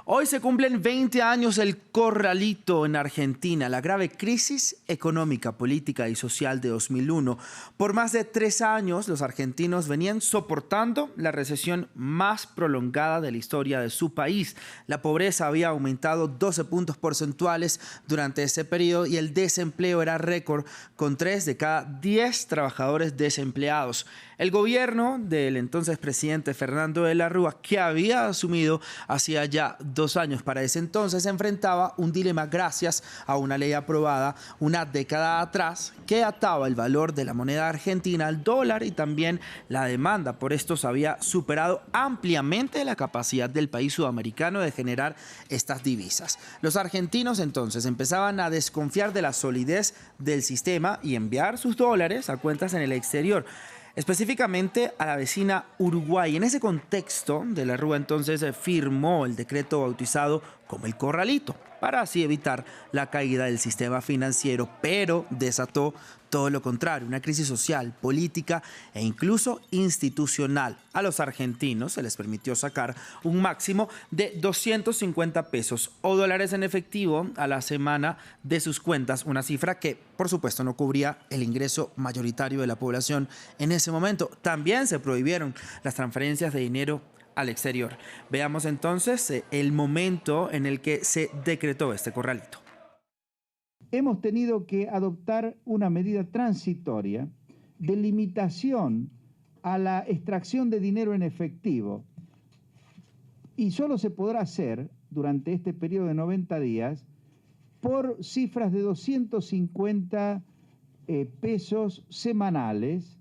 Hoy se cumplen 20 años del Corralito en Argentina, la grave crisis económica, política y social de 2001. Por más de 3 años, los argentinos venían soportando la recesión más prolongada de la historia de su país. La pobreza había aumentado 12 puntos porcentuales durante ese periodo y el desempleo era récord, con 3 de cada 10 trabajadores desempleados. El gobierno del entonces presidente Fernando de la Rúa, que había asumido hacía ya 2 años para ese entonces, enfrentaba un dilema gracias a una ley aprobada una década atrás que ataba el valor de la moneda argentina al dólar, y también la demanda por estos había superado ampliamente la capacidad del país sudamericano de generar estas divisas. Los argentinos entonces empezaban a desconfiar de la solidez del sistema y enviar sus dólares a cuentas en el exterior, específicamente a la vecina Uruguay. En ese contexto, de la Rúa entonces firmó el decreto bautizado como el Corralito, para así evitar la caída del sistema financiero, pero desató todo lo contrario, una crisis social, política e incluso institucional. A los argentinos se les permitió sacar un máximo de 250 pesos o dólares en efectivo a la semana de sus cuentas, una cifra que por supuesto no cubría el ingreso mayoritario de la población en ese momento. También se prohibieron las transferencias de dinero al exterior. Veamos entonces el momento en el que se decretó este Corralito. Hemos tenido que adoptar una medida transitoria de limitación a la extracción de dinero en efectivo, y solo se podrá hacer durante este periodo de 90 días por cifras de 250 pesos semanales.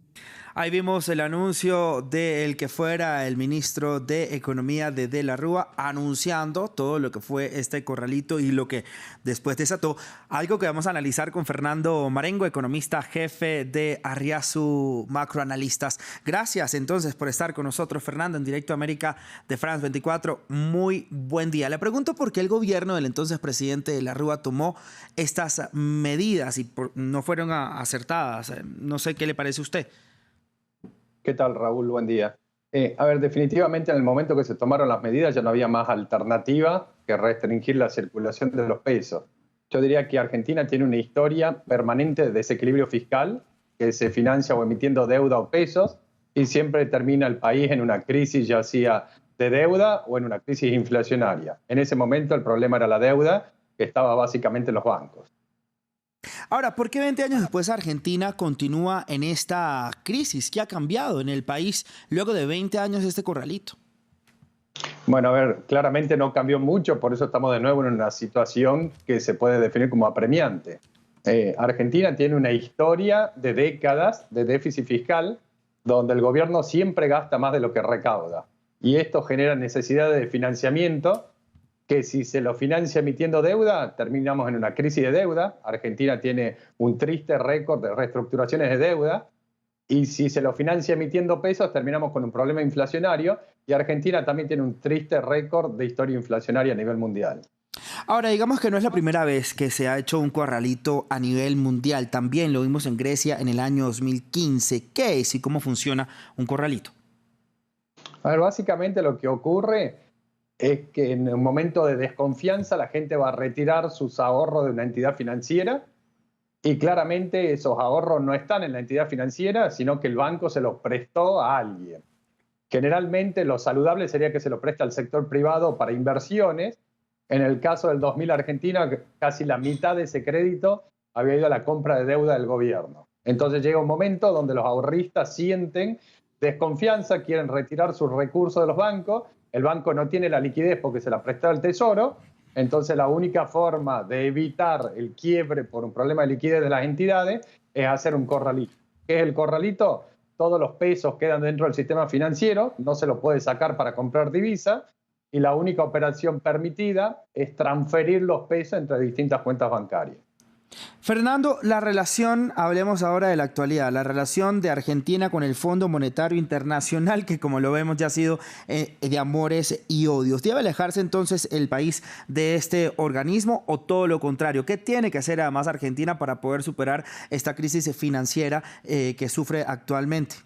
Ahí vimos el anuncio del que fuera el ministro de Economía de la Rúa anunciando todo lo que fue este Corralito y lo que después desató. Algo que vamos a analizar con Fernando Marengo, economista jefe de Arriazu Macroanalistas. Gracias entonces por estar con nosotros, Fernando, en Directo América de France 24. Muy buen día. Le pregunto por qué el gobierno del entonces presidente de la Rúa tomó estas medidas y no fueron acertadas. No sé qué le parece a usted. ¿Qué tal, Raúl? Buen día. Definitivamente en el momento que se tomaron las medidas ya no había más alternativa que restringir la circulación de los pesos. Yo diría que Argentina tiene una historia permanente de desequilibrio fiscal, que se financia o emitiendo deuda o pesos, y siempre termina el país en una crisis, ya sea de deuda o en una crisis inflacionaria. En ese momento el problema era la deuda, que estaba básicamente en los bancos. Ahora, ¿por qué 20 años después Argentina continúa en esta crisis? ¿Qué ha cambiado en el país luego de 20 años de este Corralito? Bueno, claramente no cambió mucho, por eso estamos de nuevo en una situación que se puede definir como apremiante. Argentina tiene una historia de décadas de déficit fiscal, donde el gobierno siempre gasta más de lo que recauda. Y esto genera necesidades de financiamiento, que si se lo financia emitiendo deuda, terminamos en una crisis de deuda. Argentina tiene un triste récord de reestructuraciones de deuda. Y si se lo financia emitiendo pesos, terminamos con un problema inflacionario. Y Argentina también tiene un triste récord de historia inflacionaria a nivel mundial. Ahora, digamos que no es la primera vez que se ha hecho un Corralito a nivel mundial. También lo vimos en Grecia en el año 2015. ¿Qué es y cómo funciona un Corralito? Básicamente lo que ocurre es que en un momento de desconfianza la gente va a retirar sus ahorros de una entidad financiera, y claramente esos ahorros no están en la entidad financiera, sino que el banco se los prestó a alguien. Generalmente lo saludable sería que se lo preste al sector privado para inversiones. En el caso del 2000 Argentina, casi la mitad de ese crédito había ido a la compra de deuda del gobierno. Entonces llega un momento donde los ahorristas sienten desconfianza, quieren retirar sus recursos de los bancos. El banco no tiene la liquidez porque se la prestó al Tesoro, entonces la única forma de evitar el quiebre por un problema de liquidez de las entidades es hacer un corralito. ¿Qué es el corralito? Todos los pesos quedan dentro del sistema financiero, no se lo puede sacar para comprar divisa, y la única operación permitida es transferir los pesos entre distintas cuentas bancarias. Fernando, la relación, hablemos ahora de la actualidad, la relación de Argentina con el Fondo Monetario Internacional, que como lo vemos ya ha sido de amores y odios. ¿Debe alejarse entonces el país de este organismo o todo lo contrario? ¿Qué tiene que hacer además Argentina para poder superar esta crisis financiera que sufre actualmente?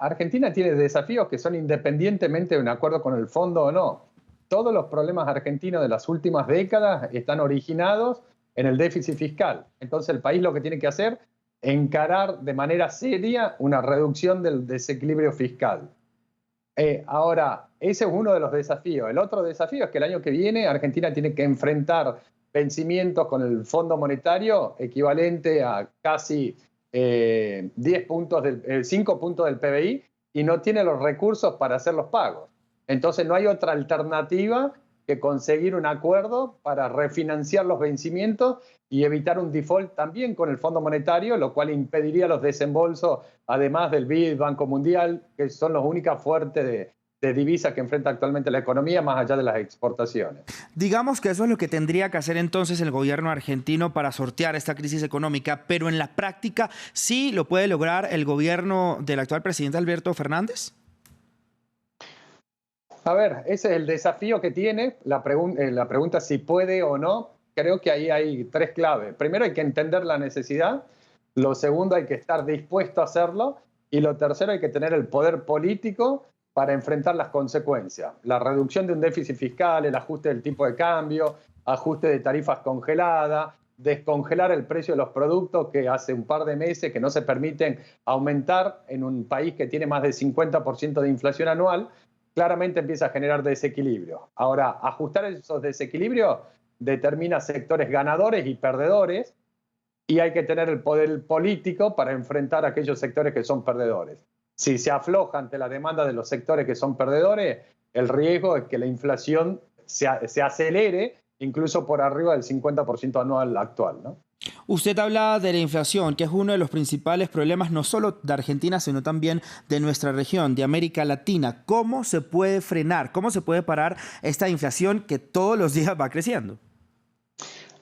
Argentina tiene desafíos que son independientemente de un acuerdo con el fondo o no. todos los problemas argentinos de las últimas décadas están originados en el déficit fiscal. Entonces el país lo que tiene que hacer es encarar de manera seria una reducción del desequilibrio fiscal. Ahora, ese es uno de los desafíos. El otro desafío es que el año que viene Argentina tiene que enfrentar vencimientos con el Fondo Monetario equivalente a casi 5 puntos del PBI y no tiene los recursos para hacer los pagos. Entonces no hay otra alternativa que conseguir un acuerdo para refinanciar los vencimientos y evitar un default también con el Fondo Monetario, lo cual impediría los desembolsos, además del BID, Banco Mundial, que son las únicas fuertes de divisas que enfrenta actualmente la economía, más allá de las exportaciones. Digamos que eso es lo que tendría que hacer entonces el gobierno argentino para sortear esta crisis económica, pero en la práctica, ¿sí lo puede lograr el gobierno del actual presidente Alberto Fernández? A ver, ese es el desafío que tiene. La pregunta si puede o no, creo que ahí hay tres claves. Primero, hay que entender la necesidad. Lo segundo, hay que estar dispuesto a hacerlo. Y lo tercero, hay que tener el poder político para enfrentar las consecuencias. La reducción de un déficit fiscal, el ajuste del tipo de cambio, ajuste de tarifas congeladas, descongelar el precio de los productos que hace un par de meses que no se permiten aumentar en un país que tiene más del 50% de inflación anual, claramente empieza a generar desequilibrio. Ahora, ajustar esos desequilibrios determina sectores ganadores y perdedores y hay que tener el poder político para enfrentar a aquellos sectores que son perdedores. Si se afloja ante la demanda de los sectores que son perdedores, el riesgo es que la inflación se acelere incluso por arriba del 50% anual actual, ¿no? Usted habla de la inflación, que es uno de los principales problemas no solo de Argentina, sino también de nuestra región, de América Latina. ¿Cómo se puede frenar? ¿Cómo se puede parar esta inflación que todos los días va creciendo?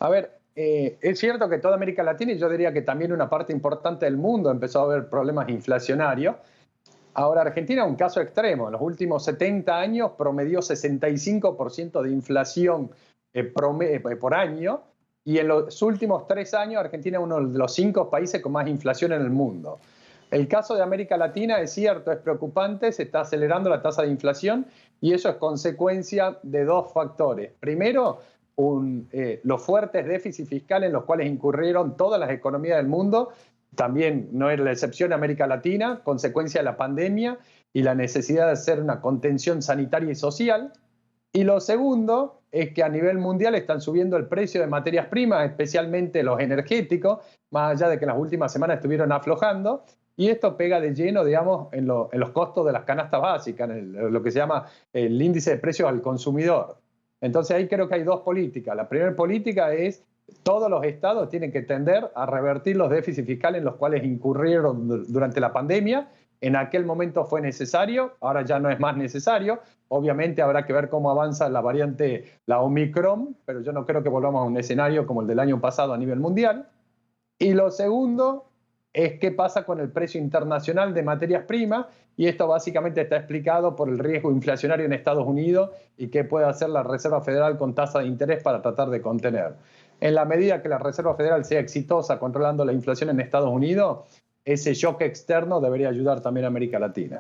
A ver, es cierto que toda América Latina, y yo diría que también una parte importante del mundo, empezó a haber problemas inflacionarios. Ahora, Argentina es un caso extremo. En los últimos 70 años promedió 65% de inflación por año. Y en los últimos 3 años, Argentina es uno de los 5 países con más inflación en el mundo. El caso de América Latina es cierto, es preocupante, se está acelerando la tasa de inflación y eso es consecuencia de 2 factores. Primero, los fuertes déficits fiscales en los cuales incurrieron todas las economías del mundo, también no es la excepción América Latina, consecuencia de la pandemia y la necesidad de hacer una contención sanitaria y social. Y lo segundo es que a nivel mundial están subiendo el precio de materias primas, especialmente los energéticos, más allá de que en las últimas semanas estuvieron aflojando, y esto pega de lleno, digamos, en los costos de las canastas básicas, en lo que se llama el índice de precios al consumidor. Entonces ahí creo que hay 2 políticas. La primera política es todos los estados tienen que tender a revertir los déficits fiscales en los cuales incurrieron durante la pandemia. En aquel momento fue necesario, ahora ya no es más necesario. Obviamente habrá que ver cómo avanza la variante, la Omicron, pero yo no creo que volvamos a un escenario como el del año pasado a nivel mundial. Y lo segundo es qué pasa con el precio internacional de materias primas, y esto básicamente está explicado por el riesgo inflacionario en Estados Unidos y qué puede hacer la Reserva Federal con tasa de interés para tratar de contener. En la medida que la Reserva Federal sea exitosa controlando la inflación en Estados Unidos, ese shock externo debería ayudar también a América Latina.